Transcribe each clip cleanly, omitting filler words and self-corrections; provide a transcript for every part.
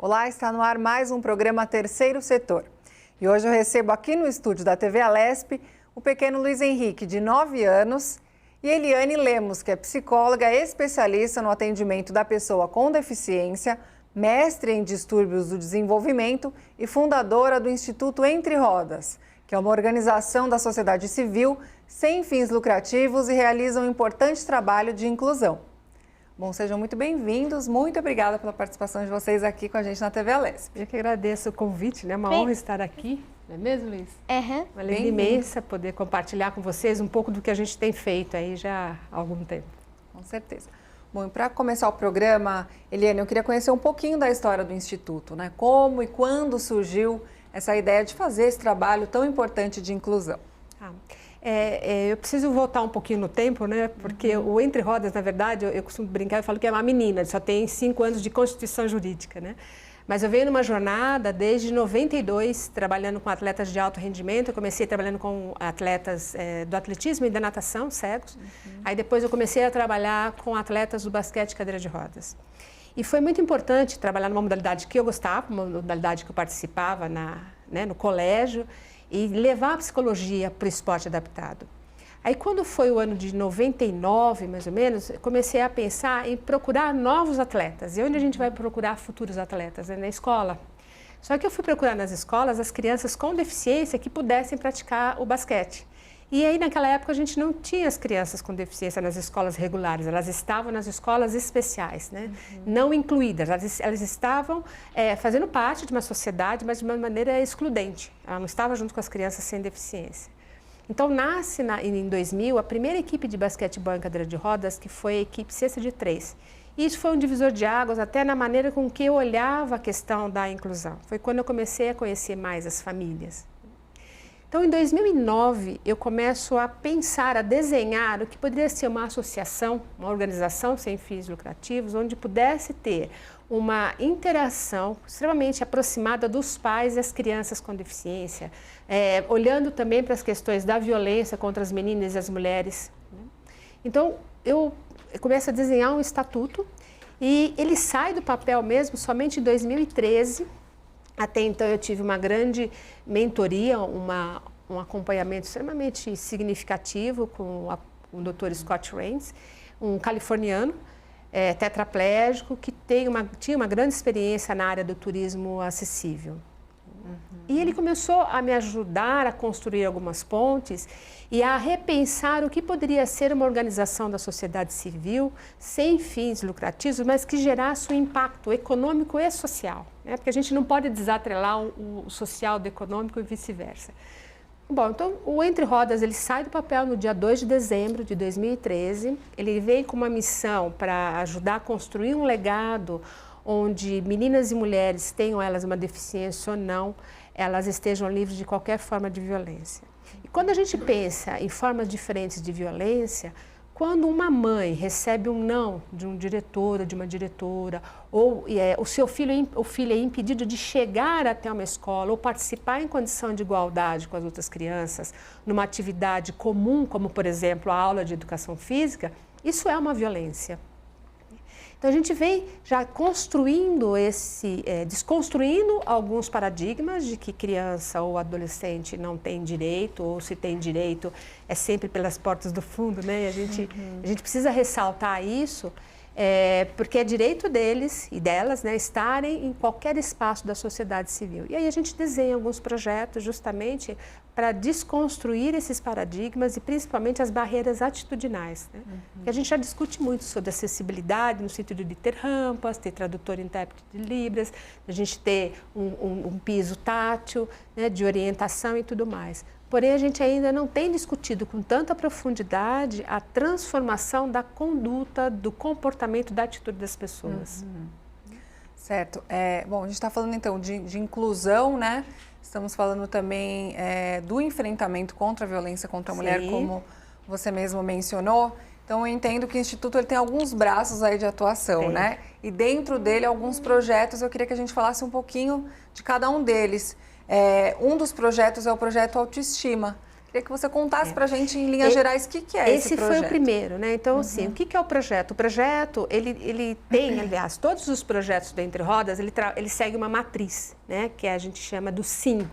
Olá, está no ar mais um programa Terceiro Setor. E hoje eu recebo aqui no estúdio da TV Alesp o pequeno Luiz Henrique, de 9 anos, e Eliane Lemos, que é psicóloga especialista no atendimento da pessoa com deficiência, mestre em distúrbios do desenvolvimento e fundadora do Instituto Entre Rodas, que é uma organização da sociedade civil sem fins lucrativos e realiza um importante trabalho de inclusão. Bom, sejam muito bem-vindos. Muito obrigada pela participação de vocês aqui com a gente na TV Alesp. Eu que agradeço o convite, né? Uma honra estar aqui, não é mesmo, Luiz? Uhum. Uma alegria imensa poder compartilhar com vocês um pouco do que a gente tem feito aí já há algum tempo. Com certeza. Bom, e para começar o programa, Eliane, eu queria conhecer um pouquinho da história do Instituto, né? Como e quando surgiu essa ideia de fazer esse trabalho tão importante de inclusão? Eu preciso voltar um pouquinho no tempo, né? Porque o Entre Rodas, na verdade, eu costumo brincar e falo que é uma menina, só tem 5 anos de constituição jurídica, né? Mas eu venho numa jornada desde 92, trabalhando com atletas de alto rendimento. Eu comecei trabalhando com atletas do atletismo e da natação, cegos. Aí depois eu comecei a trabalhar com atletas do basquete e cadeira de rodas. E foi muito importante trabalhar numa modalidade que eu gostava, uma modalidade que eu participava no colégio, e levar a psicologia para o esporte adaptado. Aí quando foi o ano de 99, mais ou menos, eu comecei a pensar em procurar novos atletas. E onde a gente vai procurar futuros atletas? Na escola. Só que eu fui procurar nas escolas as crianças com deficiência que pudessem praticar o basquete. E aí naquela época a gente não tinha as crianças com deficiência nas escolas regulares, elas estavam nas escolas especiais, né? Não incluídas, elas estavam fazendo parte de uma sociedade, mas de uma maneira excludente, ela não estava junto com as crianças sem deficiência. Então nasce em 2000 a primeira equipe de basquetebol em cadeira de rodas, que foi a equipe Cesta de 3. E isso foi um divisor de águas até na maneira com que eu olhava a questão da inclusão. Foi quando eu comecei a conhecer mais as famílias. Então, em 2009, eu começo a pensar, a desenhar o que poderia ser uma associação, uma organização sem fins lucrativos, onde pudesse ter uma interação extremamente aproximada dos pais e as crianças com deficiência, olhando também para as questões da violência contra as meninas e as mulheres. Então, eu começo a desenhar um estatuto e ele sai do papel mesmo somente em 2013. Até então eu tive uma grande mentoria, um acompanhamento extremamente significativo com o Dr. Scott Rains, um californiano, tetraplégico, que tinha uma grande experiência na área do turismo acessível. E ele começou a me ajudar a construir algumas pontes e a repensar o que poderia ser uma organização da sociedade civil sem fins lucrativos, mas que gerasse um impacto econômico e social, né? Porque a gente não pode desatrelar o social do econômico e vice-versa. Bom, então o Entre Rodas ele sai do papel no dia 2 de dezembro de 2013, ele veio com uma missão para ajudar a construir um legado onde meninas e mulheres, tenham elas uma deficiência ou não, elas estejam livres de qualquer forma de violência. E quando a gente pensa em formas diferentes de violência, quando uma mãe recebe um não de um diretor ou de uma diretora, ou o seu filho é impedido de chegar até uma escola ou participar em condição de igualdade com as outras crianças, numa atividade comum, como por exemplo a aula de educação física, isso é uma violência. Então, a gente vem já construindo desconstruindo alguns paradigmas de que criança ou adolescente não tem direito, ou se tem direito é sempre pelas portas do fundo, né? E a gente precisa ressaltar isso, porque é direito deles e delas, né, estarem em qualquer espaço da sociedade civil. E aí a gente desenha alguns projetos justamente para desconstruir esses paradigmas e principalmente as barreiras atitudinais, né? Porque a gente já discute muito sobre acessibilidade no sentido de ter rampas, ter tradutor e intérprete de Libras, a gente ter um piso tátil, né, de orientação e tudo mais. Porém, a gente ainda não tem discutido com tanta profundidade a transformação da conduta, do comportamento, da atitude das pessoas. Certo. Bom, a gente está falando então de inclusão, né? Estamos falando também do enfrentamento contra a violência contra a mulher, como você mesmo mencionou. Então, eu entendo que o Instituto ele tem alguns braços aí de atuação, né? E dentro dele, alguns projetos, eu queria que a gente falasse um pouquinho de cada um deles. Um dos projetos é o projeto Autoestima, Queria que você contasse para a gente, em linhas gerais, o que é esse projeto. Esse foi o primeiro, né? Então, assim, o que é o projeto? O projeto, ele tem, aliás, todos os projetos do Entre Rodas, ele segue uma matriz, né? Que a gente chama do SIM,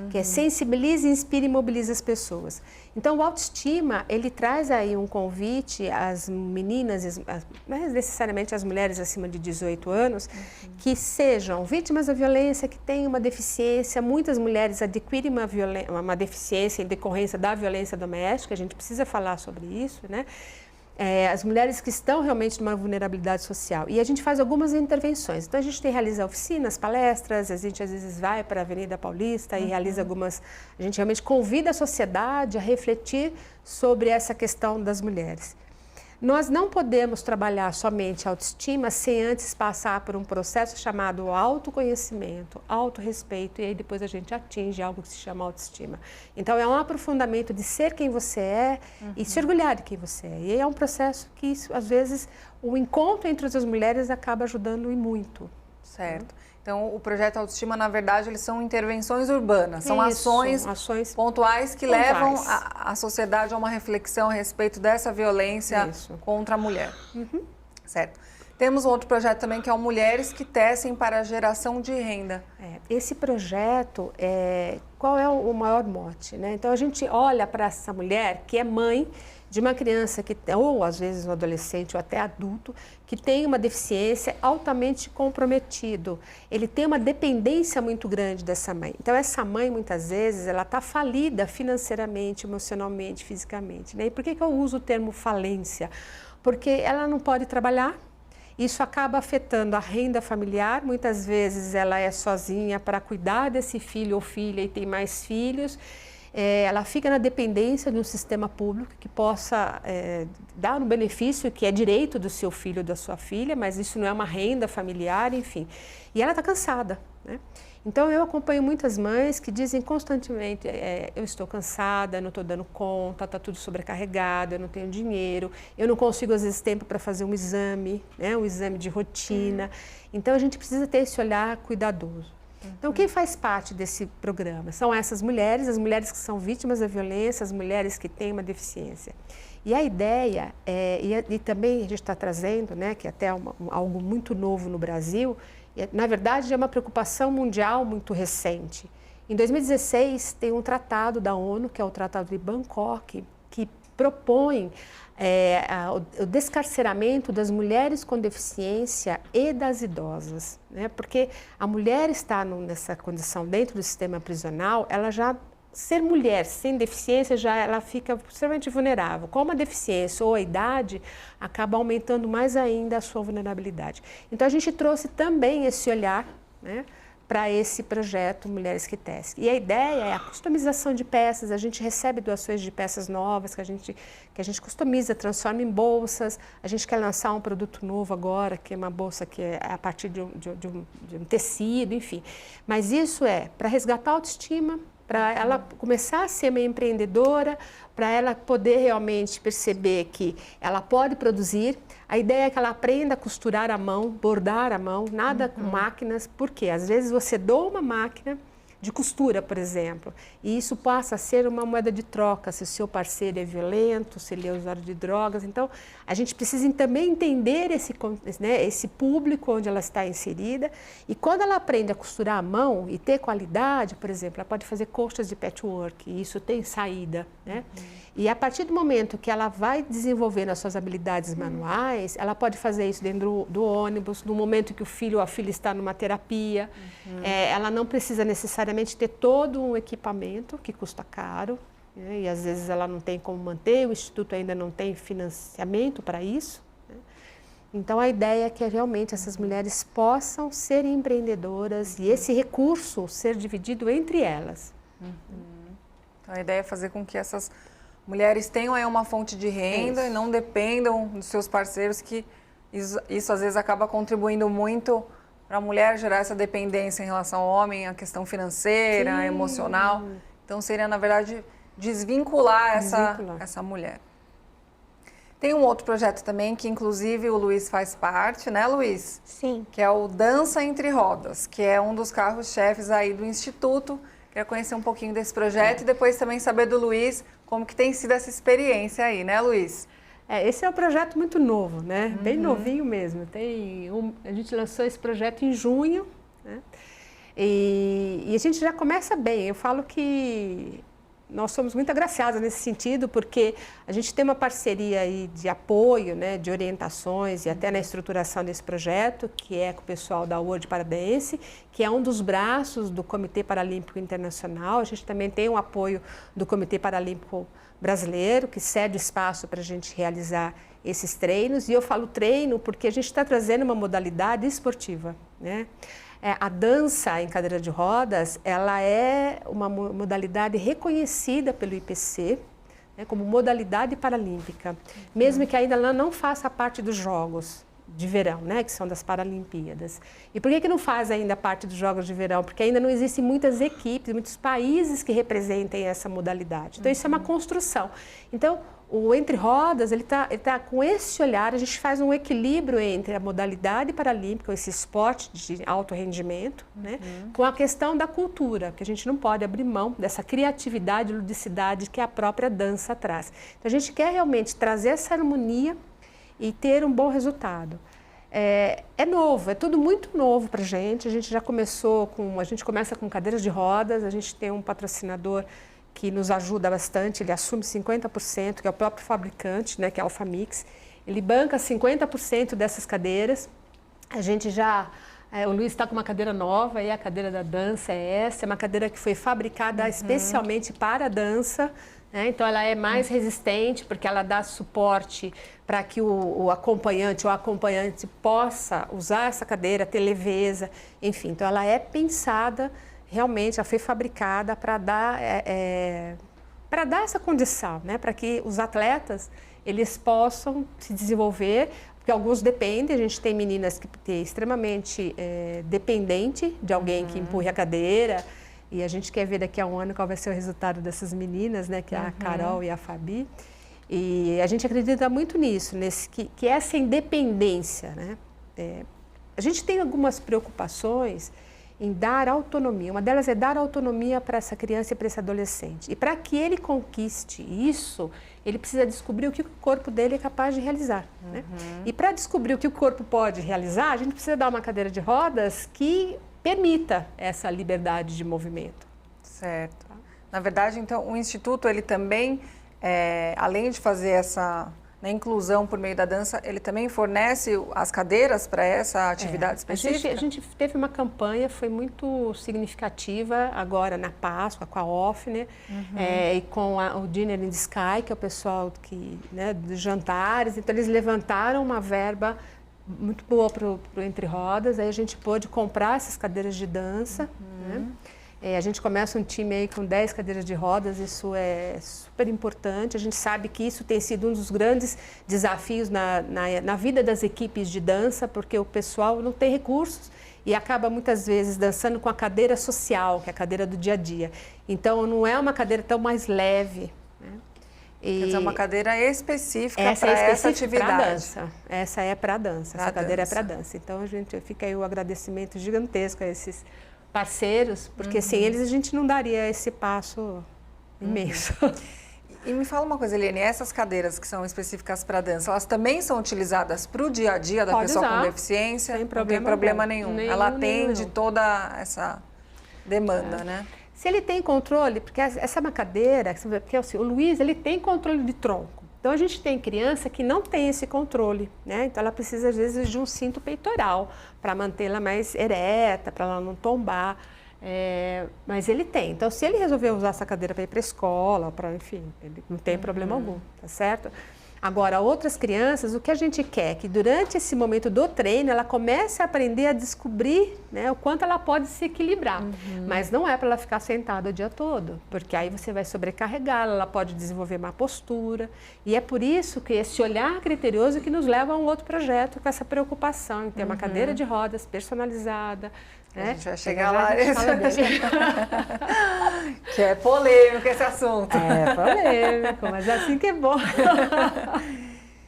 que é sensibiliza, inspira e mobiliza as pessoas. Então, o Autoestima, ele traz aí um convite às meninas, mas necessariamente às mulheres acima de 18 anos, que sejam vítimas da violência, que tenham uma deficiência. Muitas mulheres adquirem uma deficiência em decorrência da violência doméstica, a gente precisa falar sobre isso, né? As mulheres que estão realmente numa vulnerabilidade social. E a gente faz algumas intervenções. Então, a gente realiza oficinas, palestras, a gente às vezes vai para a Avenida Paulista e realiza algumas... A gente realmente convida a sociedade a refletir sobre essa questão das mulheres. Nós não podemos trabalhar somente a autoestima sem antes passar por um processo chamado autoconhecimento, autorrespeito, e aí depois a gente atinge algo que se chama autoestima. Então, é um aprofundamento de ser quem você é e se orgulhar de quem você é. E é um processo que, às vezes, o encontro entre as mulheres acaba ajudando e muito. Certo. Então, o projeto Autoestima, na verdade, eles são intervenções urbanas, são ações pontuais que levam a sociedade a uma reflexão a respeito dessa violência contra a mulher. Certo. Temos um outro projeto também que é o Mulheres que Tecem para a Geração de Renda. Esse projeto, qual é o maior mote, né? Então, a gente olha para essa mulher que é mãe de uma criança, ou às vezes um adolescente ou até adulto, que tem uma deficiência altamente comprometido. Ele tem uma dependência muito grande dessa mãe. Então, essa mãe, muitas vezes, ela está falida financeiramente, emocionalmente, fisicamente, né? E por que eu uso o termo falência? Porque ela não pode trabalhar. Isso acaba afetando a renda familiar. Muitas vezes ela é sozinha para cuidar desse filho ou filha e tem mais filhos. Ela fica na dependência de um sistema público que possa dar um benefício que é direito do seu filho ou da sua filha, mas isso não é uma renda familiar, enfim. E ela está cansada, né? Então, eu acompanho muitas mães que dizem constantemente, eu estou cansada, não estou dando conta, está tudo sobrecarregado, eu não tenho dinheiro, eu não consigo, às vezes, tempo para fazer um exame, né, um exame de rotina. Então, a gente precisa ter esse olhar cuidadoso. Então, quem faz parte desse programa? São essas mulheres, as mulheres que são vítimas da violência, as mulheres que têm uma deficiência. E a ideia, e também a gente está trazendo, né, que é até algo muito novo no Brasil, na verdade é uma preocupação mundial muito recente. Em 2016, tem um tratado da ONU, que é o Tratado de Bangkok, que propõe o descarceramento das mulheres com deficiência e das idosas, né? Porque a mulher está nessa condição dentro do sistema prisional, ela já ser mulher sem deficiência ela fica extremamente vulnerável. Com a deficiência ou a idade, acaba aumentando mais ainda a sua vulnerabilidade. Então a gente trouxe também esse olhar, né, para esse projeto Mulheres que Tecem. E a ideia é a customização de peças. A gente recebe doações de peças novas que a gente customiza, transforma em bolsas. A gente quer lançar um produto novo agora, que é uma bolsa que é a partir de um tecido, enfim. Mas isso é para resgatar a autoestima, para ela começar a ser uma empreendedora, para ela poder realmente perceber que ela pode produzir. A ideia é que ela aprenda a costurar à mão, bordar à mão, nada com máquinas, porque às vezes você doa uma máquina de costura, por exemplo, e isso passa a ser uma moeda de troca, se o seu parceiro é violento, se ele é usuário de drogas. Então, a gente precisa também entender esse público onde ela está inserida, e quando ela aprende a costurar à mão e ter qualidade, por exemplo, ela pode fazer colchas de patchwork, e isso tem saída, né? E a partir do momento que ela vai desenvolvendo as suas habilidades manuais, ela pode fazer isso dentro do ônibus, no momento que o filho ou a filha está numa terapia. Ela não precisa necessariamente ter todo um equipamento que custa caro, né? E às vezes ela não tem como manter, o Instituto ainda não tem financiamento para isso, né? Então, a ideia é que realmente essas mulheres possam ser empreendedoras e esse recurso ser dividido entre elas. Então, a ideia é fazer com que essas mulheres tenham aí uma fonte de renda e não dependam dos seus parceiros, que isso às vezes acaba contribuindo muito para a mulher gerar essa dependência em relação ao homem, a questão financeira, emocional. Então, seria, na verdade, desvincular essa mulher. Tem um outro projeto também, que inclusive o Luiz faz parte, né, Luiz? Sim. Que é o Dança Entre Rodas, que é um dos carros-chefes aí do Instituto, Queria conhecer um pouquinho desse projeto e depois também saber do Luiz como que tem sido essa experiência aí, né, Luiz? Esse é um projeto muito novo, né? Bem novinho mesmo. A gente lançou esse projeto em junho, né? E a gente já começa bem. Eu falo que nós somos muito agraciados nesse sentido, porque a gente tem uma parceria aí de apoio, né, de orientações e até na estruturação desse projeto, que é com o pessoal da World Paradance, que é um dos braços do Comitê Paralímpico Internacional. A gente também tem o apoio do Comitê Paralímpico Brasileiro, que cede espaço para a gente realizar esses treinos. E eu falo treino porque a gente está trazendo uma modalidade esportiva, né? A dança em cadeira de rodas, ela é uma modalidade reconhecida pelo IPC, né, como modalidade paralímpica, mesmo que ainda ela não faça parte dos Jogos de Verão, né, que são das Paralimpíadas. E por que não faz ainda parte dos Jogos de Verão? Porque ainda não existem muitas equipes, muitos países que representem essa modalidade. Então, isso é uma construção. Então, o Entre Rodas, ele tá com esse olhar, a gente faz um equilíbrio entre a modalidade paralímpica, esse esporte de alto rendimento, né, com a questão da cultura, que a gente não pode abrir mão dessa criatividade e ludicidade que a própria dança traz. Então, a gente quer realmente trazer essa harmonia e ter um bom resultado. É novo, é tudo muito novo para a gente já começou a gente começa com cadeiras de rodas, a gente tem um patrocinador que nos ajuda bastante, ele assume 50%, que é o próprio fabricante, né, que é a Alphamix. Ele banca 50% dessas cadeiras. A gente o Luiz está com uma cadeira nova, e a cadeira da dança é essa, é uma cadeira que foi fabricada especialmente para a dança, né? Então ela é mais resistente, porque ela dá suporte para que o acompanhante ou a acompanhante possa usar essa cadeira, ter leveza, enfim. Então ela é pensada, realmente, ela foi fabricada para dar essa condição, né? Para que os atletas eles possam se desenvolver, porque alguns dependem, a gente tem meninas que têm extremamente dependente de alguém que empurre a cadeira, e a gente quer ver daqui a um ano qual vai ser o resultado dessas meninas, né? Que é a Carol e a Fabi. E a gente acredita muito nisso, que essa independência, né? A gente tem algumas preocupações em dar autonomia. Uma delas é dar autonomia para essa criança e para esse adolescente. E para que ele conquiste isso, ele precisa descobrir o que o corpo dele é capaz de realizar, né? E para descobrir o que o corpo pode realizar, a gente precisa dar uma cadeira de rodas que permita essa liberdade de movimento. Certo. Na verdade, então, o Instituto, ele também, além de fazer essa inclusão por meio da dança, ele também fornece as cadeiras para essa atividade específica? A gente teve uma campanha, foi muito significativa agora na Páscoa, com a OFNE, e com o Dinner in the Sky, que é o pessoal dos jantares. Então, eles levantaram uma verba muito boa para o Entre Rodas, aí a gente pôde comprar essas cadeiras de dança, né? A gente começa um time aí com 10 cadeiras de rodas, isso é super importante. A gente sabe que isso tem sido um dos grandes desafios na vida das equipes de dança, porque o pessoal não tem recursos e acaba muitas vezes dançando com a cadeira social, que é a cadeira do dia a dia. Então, não é uma cadeira tão mais leve, né? Quer dizer, uma cadeira específica para essa atividade. Pra dança. Essa é para dança, essa cadeira é para dança. Então, fica aí o agradecimento gigantesco a esses parceiros, porque sem eles a gente não daria esse passo imenso. E me fala uma coisa, Eliane, essas cadeiras que são específicas para dança, elas também são utilizadas para o dia a dia da pessoa com deficiência? Sem não tem problema nenhum. Ela atende toda essa demanda, né? Se ele tem controle, porque essa é uma cadeira, porque assim, o Luiz ele tem controle de tronco. Então, a gente tem criança que não tem esse controle, né? Então, ela precisa, às vezes, de um cinto peitoral para mantê-la mais ereta, para ela não tombar. Mas ele tem. Então, se ele resolver usar essa cadeira para ir para a escola, enfim, ele não tem problema algum, tá certo? Agora, outras crianças, o que a gente quer é que durante esse momento do treino, ela comece a aprender a descobrir, né, o quanto ela pode se equilibrar. Mas não é para ela ficar sentada o dia todo, porque aí você vai sobrecarregá-la, ela pode desenvolver má postura. E é por isso que esse olhar criterioso que nos leva a um outro projeto com essa preocupação em ter uma cadeira de rodas personalizada. A gente vai chegar lá. Que é polêmico esse assunto. É polêmico, mas é assim que é bom.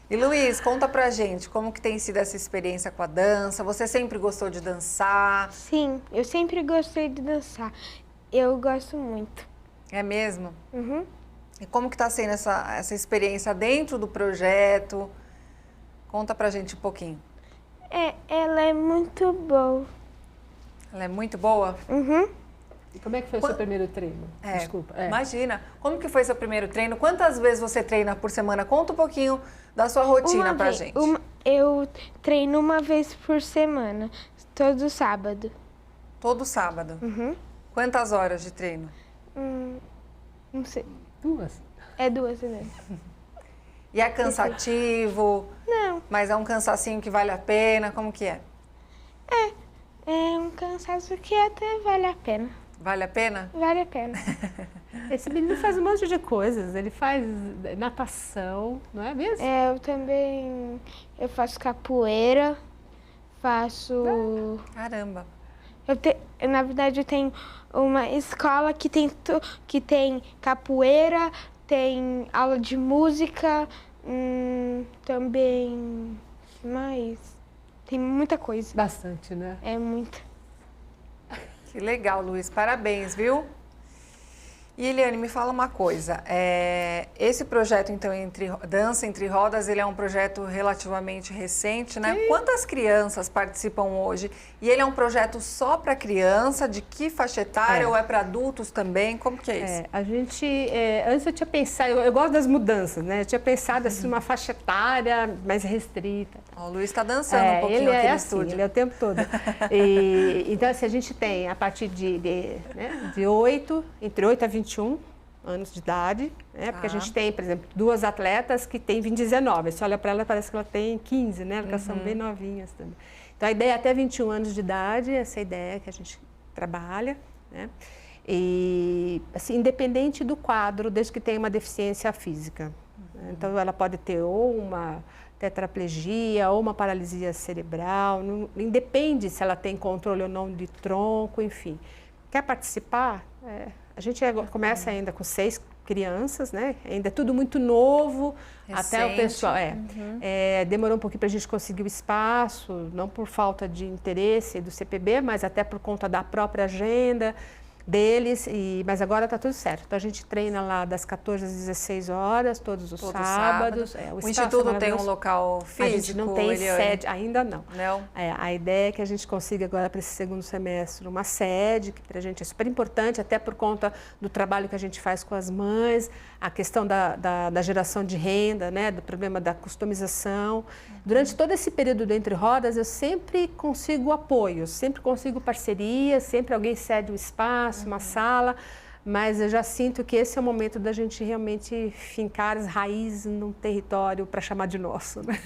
E Luiz, conta pra gente como que tem sido essa experiência com a dança. Você sempre gostou de dançar? Sim, eu sempre gostei de dançar. Eu gosto muito. É mesmo? Uhum. E como que está sendo essa experiência dentro do projeto? Conta pra gente um pouquinho. Ela é muito boa. Ela é muito boa? Uhum. E como é que foi o seu primeiro treino? Desculpa. Imagina. Como que foi seu primeiro treino? Quantas vezes você treina por semana? Conta um pouquinho da sua rotina pra gente. Eu treino uma vez por semana, todo sábado. Todo sábado? Uhum. Quantas horas de treino? Não sei. 2? É 2 mesmo. E é cansativo? Não. Mas é um cansacinho que vale a pena? Como que é? É um cansaço que até vale a pena. Vale a pena? Vale a pena. Esse menino faz um monte de coisas. Ele faz natação, não é mesmo? Eu também faço capoeira, faço... Caramba. Na verdade, eu tenho uma escola que tem capoeira, tem aula de música, também... Mas tem muita coisa. Bastante, né? É muito. Que legal, Luiz. Parabéns, viu? E Eliane, me fala uma coisa. Esse projeto, então, Dança Entre Rodas, ele é um projeto relativamente recente, né? Sim. Quantas crianças participam hoje? E ele é um projeto só para criança? De que faixa etária? Ou é para adultos também? Como que é isso? A gente... antes eu tinha pensado... Eu gosto das mudanças, né? Eu tinha pensado, assim, uma faixa etária mais restrita. O Luiz está dançando um pouquinho aqui no assim, estúdio. Ele é o tempo todo. Então, assim, a gente tem a partir de 8, entre 8 a 21 anos de idade, né? Porque a gente tem, por exemplo, 2 atletas que têm 19. Você olha para ela, parece que ela tem 15, né? Elas são bem novinhas também. Então, a ideia é até 21 anos de idade, essa é a ideia que a gente trabalha, né? E, assim, independente do quadro, desde que tenha uma deficiência física. Então, ela pode ter ou uma tetraplegia ou uma paralisia cerebral, não independe se ela tem controle ou não de tronco, enfim. Quer participar? A gente começa ainda com 6 crianças, né? Ainda é tudo muito novo, recente. Até o pessoal... demorou um pouquinho para a gente conseguir o espaço, não por falta de interesse do CPB, mas até por conta da própria agenda deles, mas agora está tudo certo. Então, a gente treina lá das 14 às 16 horas, todos os sábados. O Instituto tem um local físico? A gente não tem sede, ainda não. Não? A ideia é que a gente consiga agora para esse segundo semestre uma sede, que para a gente é super importante, até por conta do trabalho que a gente faz com as mães, a questão da geração de renda, né, do problema da customização. Durante todo esse período do Entre Rodas, eu sempre consigo apoio, sempre consigo parceria, sempre alguém cede um espaço, uma sala, mas eu já sinto que esse é o momento da gente realmente fincar as raízes num território para chamar de nosso, né?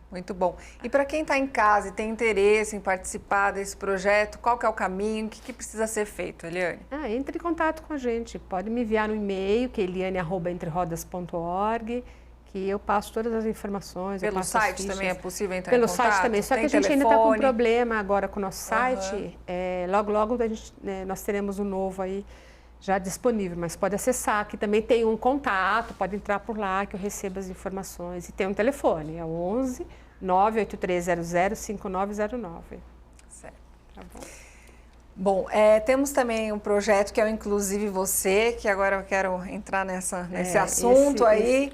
Muito bom. E para quem está em casa e tem interesse em participar desse projeto, qual que é o caminho? O que precisa ser feito, Eliane? Entre em contato com a gente. Pode me enviar no e-mail, que é eliane@entrerodas.org, que eu passo todas as informações. Pelo site também é possível entrar Pelo em contato? Site também, só que a gente ainda está com um problema agora com o nosso site. Logo, logo nós teremos um novo aí já disponível, mas pode acessar, que também tem um contato, pode entrar por lá que eu recebo as informações. E tem um telefone, é o 11 98300 5909. Certo. Tá bom. Bom, temos também um projeto que é o Inclusive Você, que agora eu quero entrar nesse assunto aí.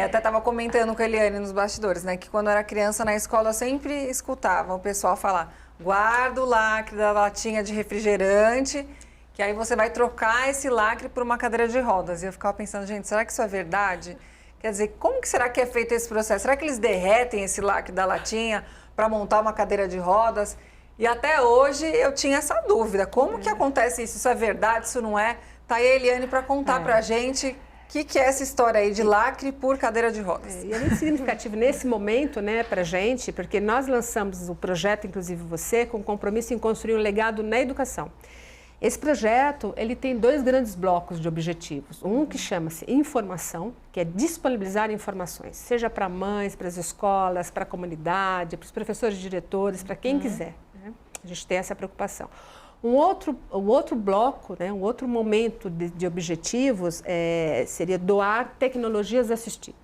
Até estava comentando com a Eliane nos bastidores, né? Que quando eu era criança na escola eu sempre escutava o pessoal falar: guarda o lacre da latinha de refrigerante, que aí você vai trocar esse lacre por uma cadeira de rodas. E eu ficava pensando, gente, será que isso é verdade? Quer dizer, como que será que é feito esse processo? Será que eles derretem esse lacre da latinha para montar uma cadeira de rodas? E até hoje eu tinha essa dúvida. Como que acontece isso? Isso é verdade? Isso não é? Tá aí a Eliane para contar para a gente o que é essa história aí de lacre por cadeira de rodas. E é muito significativo nesse momento, né, para a gente, porque nós lançamos o projeto Inclusive Você com compromisso em construir um legado na educação. Esse projeto, ele tem 2 grandes blocos de objetivos. Um que chama-se informação, que é disponibilizar informações, seja para mães, para as escolas, para a comunidade, para os professores e diretores, para quem quiser, né? A gente tem essa preocupação. Um outro bloco, né, um outro momento de objetivos seria doar tecnologias assistivas.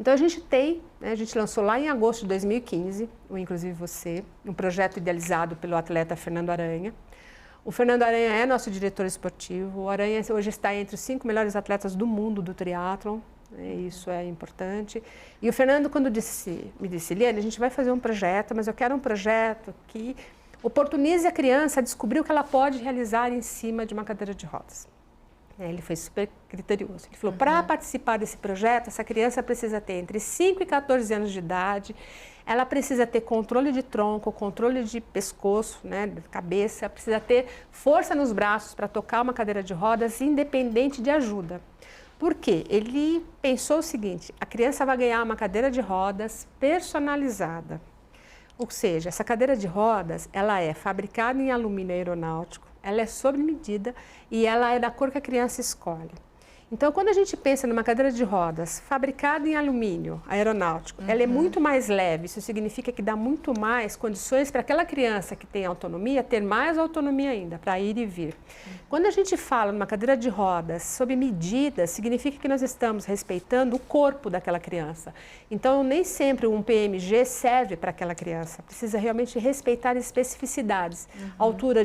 Então, a gente tem, né, a gente lançou lá em agosto de 2015, o Inclusive Você, um projeto idealizado pelo atleta Fernando Aranha, O Fernando Aranha é nosso diretor esportivo. O Aranha hoje está entre os 5 melhores atletas do mundo do triatlon. Isso é importante. E o Fernando, quando me disse, Eliane, a gente vai fazer um projeto, mas eu quero um projeto que oportunize a criança a descobrir o que ela pode realizar em cima de uma cadeira de rodas. Ele foi super criterioso. Ele falou, para participar desse projeto, essa criança precisa ter entre 5 e 14 anos de idade, ela precisa ter controle de tronco, controle de pescoço, né, de cabeça, precisa ter força nos braços para tocar uma cadeira de rodas independente de ajuda. Por quê? Ele pensou o seguinte, a criança vai ganhar uma cadeira de rodas personalizada. Ou seja, essa cadeira de rodas, ela é fabricada em alumínio aeronáutico, ela é sob medida e ela é da cor que a criança escolhe. Então, quando a gente pensa numa cadeira de rodas fabricada em alumínio aeronáutico, ela é muito mais leve, isso significa que dá muito mais condições para aquela criança que tem autonomia ter mais autonomia ainda, para ir e vir. Quando a gente fala numa cadeira de rodas sob medida, significa que nós estamos respeitando o corpo daquela criança. Então, nem sempre um PMG serve para aquela criança, precisa realmente respeitar especificidades, altura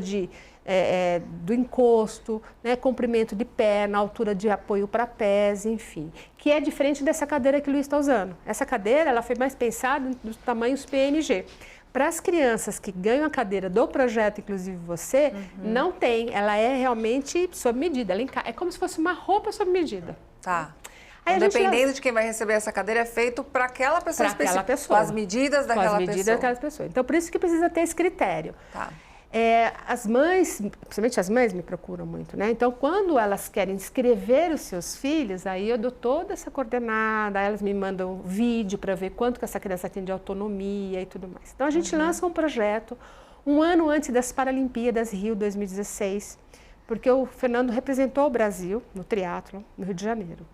do encosto, né, comprimento de perna, altura de apoio para pés, enfim, que é diferente dessa cadeira que o Luiz está usando. Essa cadeira ela foi mais pensada dos tamanhos PMG. Para as crianças que ganham a cadeira do projeto, inclusive você, não tem, ela é realmente sob medida, é como se fosse uma roupa sob medida. Tá. Aí, dependendo de quem vai receber essa cadeira, é feito para aquela pessoa específica, com as medidas daquela pessoa. Então, por isso que precisa ter esse critério. Tá. As mães, principalmente as mães me procuram muito, né? Então, quando elas querem inscrever os seus filhos, aí eu dou toda essa coordenada, elas me mandam vídeo para ver quanto que essa criança tem de autonomia e tudo mais. Então, a gente lança um projeto um ano antes das Paralimpíadas Rio 2016, porque o Fernando representou o Brasil no triatlon, no Rio de Janeiro.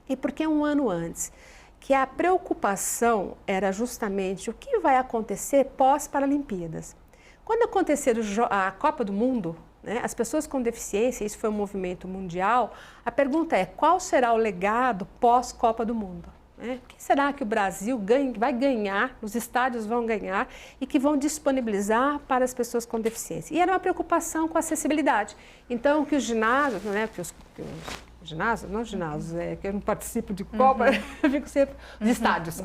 E por que um ano antes? Que a preocupação era justamente o que vai acontecer pós-Paralimpíadas. Quando acontecer a Copa do Mundo, né, as pessoas com deficiência, isso foi um movimento mundial, a pergunta é qual será o legado pós-Copa do Mundo? Né? O que será que o Brasil vai ganhar, os estádios vão ganhar e que vão disponibilizar para as pessoas com deficiência? E era uma preocupação com a acessibilidade. Então, que os ginásios, né, ginásios, não ginásios, que eu não participo de Copa, eu fico sempre... Os estádios.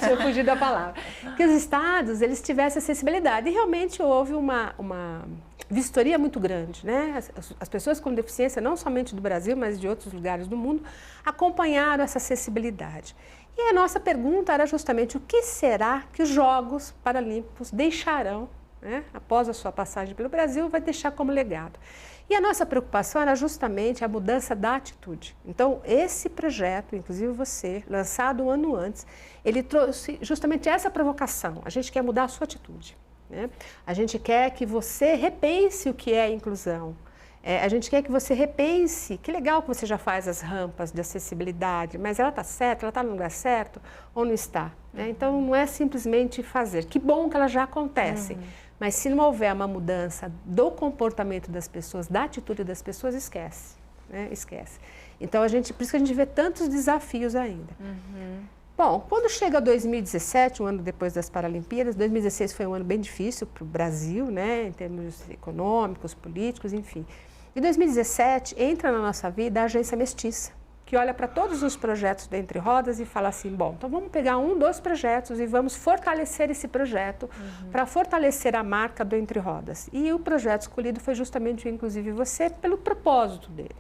Eu fugi da palavra. Que os estádios, eles tivessem acessibilidade. E realmente houve uma vistoria muito grande, né? As pessoas com deficiência, não somente do Brasil, mas de outros lugares do mundo, acompanharam essa acessibilidade. E a nossa pergunta era justamente o que será que os Jogos Paralímpicos deixarão, né? Após a sua passagem pelo Brasil, vai deixar como legado. E a nossa preocupação era justamente a mudança da atitude. Então, esse projeto, inclusive você, lançado um ano antes, ele trouxe justamente essa provocação. A gente quer mudar a sua atitude, né? A gente quer que você repense o que é inclusão. A gente quer que você repense, que legal que você já faz as rampas de acessibilidade, mas ela está certa, ela está no lugar certo ou não está? Né? Então, não é simplesmente fazer. Que bom que ela já acontece. Mas se não houver uma mudança do comportamento das pessoas, da atitude das pessoas, esquece, né? Esquece. Então, por isso que a gente vê tantos desafios ainda. Bom, quando chega 2017, um ano depois das Paralimpíadas, 2016 foi um ano bem difícil para o Brasil, né? Em termos econômicos, políticos, enfim. Em 2017, entra na nossa vida a Agência Mestiça, que olha para todos os projetos do Entre Rodas e fala assim, bom, então vamos pegar um dos projetos e vamos fortalecer esse projeto para fortalecer a marca do Entre Rodas. E o projeto escolhido foi justamente, inclusive, você, pelo propósito dele.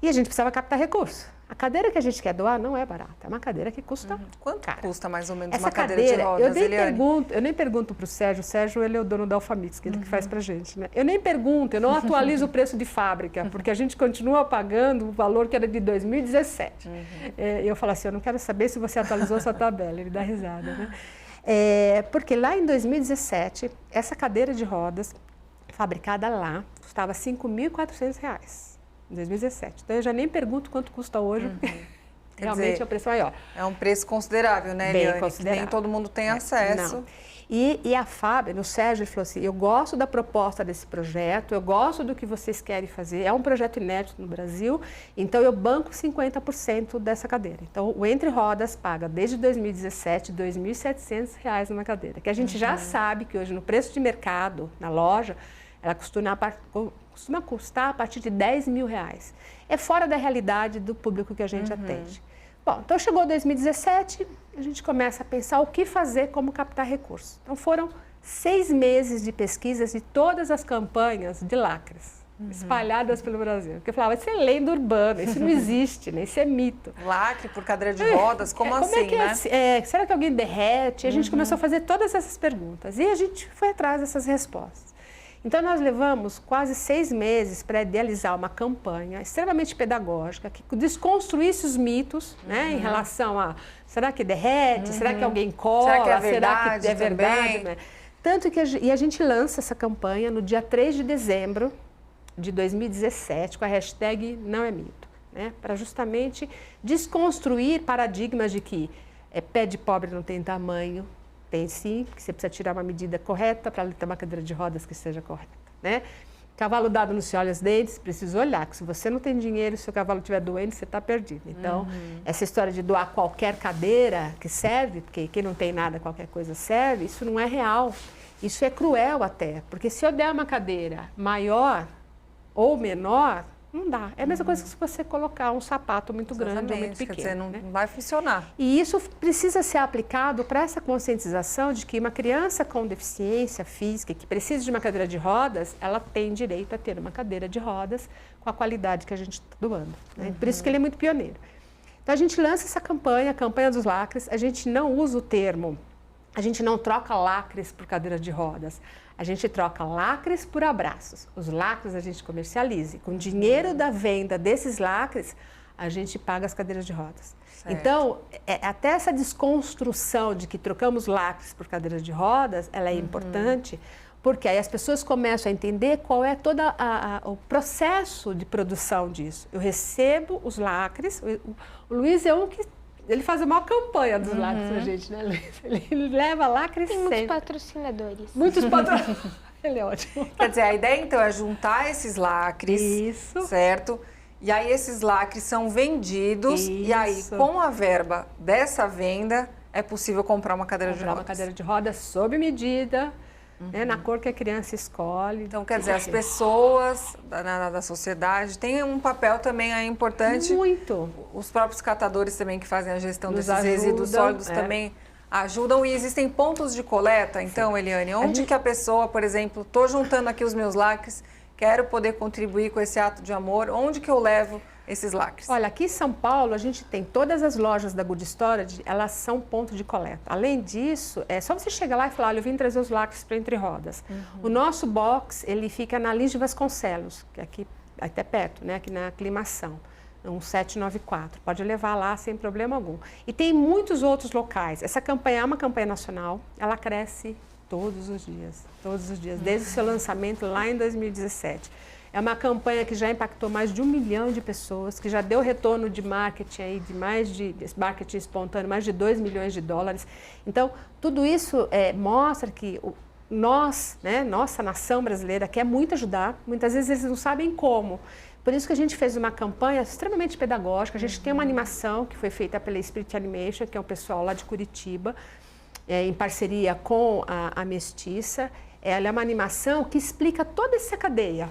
E a gente precisava captar recursos. A cadeira que a gente quer doar não é barata, é uma cadeira que custa Quanto cara. custa mais ou menos Essa uma cadeira de rodas, Eliane? Eu nem pergunto para o Sérgio, ele é o dono da Alfamix, que ele que faz para a gente. Né? Eu nem pergunto, eu não atualizo o preço de fábrica, porque a gente continua pagando o valor que era de 2017. Eu falo assim, eu não quero saber se você atualizou essa tabela, ele dá risada. Né? Porque lá em 2017, essa cadeira de rodas, fabricada lá, custava R$ 5.400. Em 2017. Então, eu já nem pergunto quanto custa hoje, porque realmente é o preço maior. É um preço considerável, né, Eliane? Bem considerável. Nem todo mundo tem acesso. Não. E a Fábio, o Sérgio, ele falou assim, eu gosto da proposta desse projeto, eu gosto do que vocês querem fazer, é um projeto inédito no Brasil, então eu banco 50% dessa cadeira. Então, o Entre Rodas paga, desde 2017, R$ 2.700 numa cadeira, que a gente já sabe que hoje, no preço de mercado, na loja, Ela costuma custar a partir de R$10 mil. É fora da realidade do público que a gente atende. Bom, então chegou 2017, a gente começa a pensar o que fazer, como captar recursos. Então foram 6 meses de pesquisas de todas as campanhas de lacres espalhadas pelo Brasil. Porque eu falava, isso é lenda urbana, isso não existe, né? Isso é mito. Lacre por cadeira de rodas, como assim, né? Será que alguém derrete? A gente começou a fazer todas essas perguntas e a gente foi atrás dessas respostas. Então, nós levamos quase 6 meses para idealizar uma campanha extremamente pedagógica que desconstruísse os mitos, né, em relação a será que derrete, será que alguém cola, será que é verdade, né? Tanto que a gente lança essa campanha no dia 3 de dezembro de 2017 com a hashtag Não é Mito, né, para justamente desconstruir paradigmas de que pé de pobre não tem tamanho. Tem sim, que você precisa tirar uma medida correta para ter uma cadeira de rodas que esteja correta, né? Cavalo dado não se olha os dentes, precisa olhar, que se você não tem dinheiro, se o cavalo estiver doente, você está perdido. Então, essa história de doar qualquer cadeira que serve, porque quem não tem nada, qualquer coisa serve, isso não é real. Isso é cruel até, porque se eu der uma cadeira maior ou menor, não dá. É a mesma coisa que se você colocar um sapato muito grande ou muito pequeno. Quer dizer, não né? vai funcionar. E isso precisa ser aplicado para essa conscientização de que uma criança com deficiência física, que precisa de uma cadeira de rodas, ela tem direito a ter uma cadeira de rodas com a qualidade que a gente está doando. Né? Por isso que ele é muito pioneiro. Então, a gente lança essa campanha, a campanha dos lacres, a gente não usa o termo, a gente não troca lacres por cadeira de rodas. A gente troca lacres por abraços. Os lacres a gente comercializa. Com o dinheiro da venda desses lacres, a gente paga as cadeiras de rodas. Certo. Então, até essa desconstrução de que trocamos lacres por cadeiras de rodas, ela é importante, porque aí as pessoas começam a entender qual é todo o processo de produção disso. Eu recebo os lacres, o Luiz é um que... Ele faz a maior campanha dos lacres pra gente, né, Luiz? Ele leva lacres sempre. Tem muitos patrocinadores. Muitos patrocinadores. Ele é ótimo. Quer dizer, a ideia então é juntar esses lacres, isso, certo? E aí esses lacres são vendidos isso. E aí com a verba dessa venda é possível comprar uma cadeira de rodas. Uma cadeira de rodas sob medida, né, na cor que a criança escolhe. Então, quer dizer, as pessoas da sociedade têm um papel também aí importante. Muito. Os próprios catadores também que fazem a gestão Nos desses resíduos sólidos também ajudam. E existem pontos de coleta, então, Eliane, onde que a pessoa, por exemplo, estou juntando aqui os meus lacres, quero poder contribuir com esse ato de amor, onde que eu levo esses lacres? Olha, aqui em São Paulo, a gente tem todas as lojas da Good Storage, elas são ponto de coleta. Além disso, é só você chegar lá e falar, olha, eu vim trazer os lacres para Entre Rodas. O nosso box, ele fica na Lins de Vasconcelos, que é aqui até perto, né, aqui na Aclimação, 1794. Pode levar lá sem problema algum. E tem muitos outros locais. Essa campanha é uma campanha nacional, ela cresce todos os dias, desde o seu lançamento lá em 2017. É uma campanha que já impactou mais de 1 milhão de pessoas, que já deu retorno de marketing aí de marketing espontâneo, mais de 2 milhões de dólares. Então, tudo isso mostra que nós, né, nossa nação brasileira, quer muito ajudar, muitas vezes eles não sabem como. Por isso que a gente fez uma campanha extremamente pedagógica. A gente tem uma animação que foi feita pela Spirit Animation, que é um pessoal lá de Curitiba, em parceria com a Mestiça. Ela é uma animação que explica toda essa cadeia.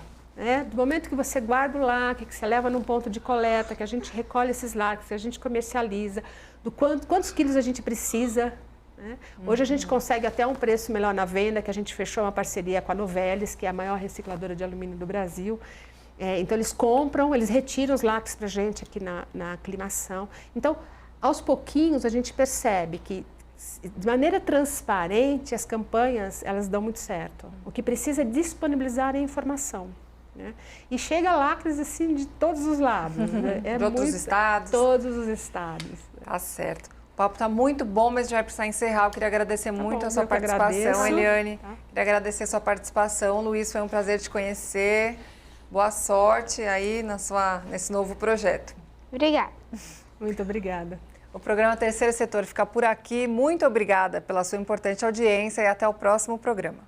Do momento que você guarda o lacre, que você leva num ponto de coleta, que a gente recolhe esses lacres, que a gente comercializa, do quantos quilos a gente precisa. Né? Hoje a gente consegue até um preço melhor na venda, que a gente fechou uma parceria com a Novelis, que é a maior recicladora de alumínio do Brasil. Então eles compram, eles retiram os lacres para a gente aqui na Aclimação. Então, aos pouquinhos a gente percebe que de maneira transparente as campanhas elas dão muito certo. O que precisa é disponibilizar a informação. Né? E chega lacres assim de todos os lados. Né? De outros estados? Todos os estados. Tá certo. O papo está muito bom, mas a gente vai precisar encerrar. Eu queria agradecer muito a sua participação, Eliane. Tá. Queria agradecer a sua participação. Luiz, foi um prazer te conhecer. Boa sorte aí nesse novo projeto. Obrigada. Muito obrigada. O programa Terceiro Setor fica por aqui. Muito obrigada pela sua importante audiência e até o próximo programa.